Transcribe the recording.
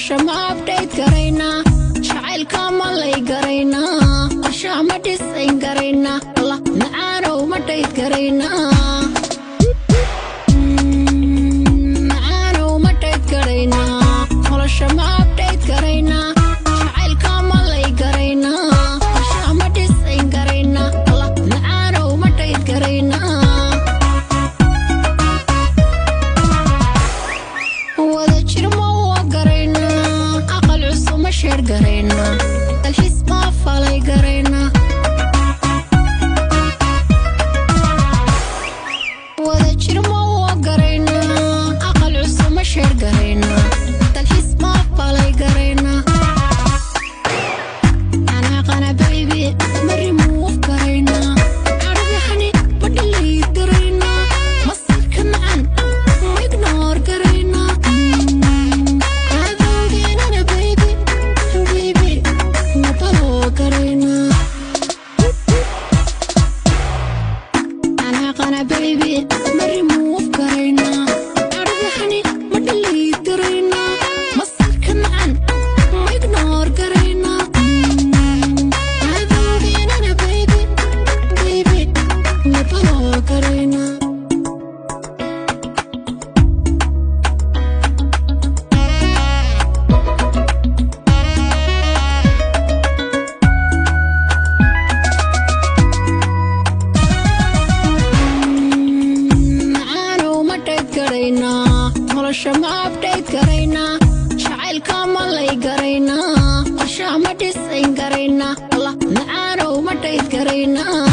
nolosha ma update garaynaa jacaylka ma lay garaynaa qorshaha ma dhisayn garaynaa allah macaanow ma dhayd garaynaa macaanow ma dhayd garaynaa nolosha ma update garaynaa jacaylka ma lay garaynaa qorshaha ma dhisayn garaynaa allah macaanow ma dhayd garaynaa شير قرينا الحس ما فالي قرينا وذكر ما هو قرينا أقل عسو ما شير قرينا الحس ما فالي قرينا أنا قنا بيبي مري موف قرينا عربي حني بدي اللي قرينا مصير كمان ما يقنور قرينا baby مري موف قرينا عربي حني مدلي قرينا مصير كمان ما يقنور قرينا هذا وين انا baby نبلو قرينا nolosha ma update garaynaa jacaylka ma lay garaynaa qorshaha ma dhisayn garaynaa allah macaanow ma dhayd garaynaa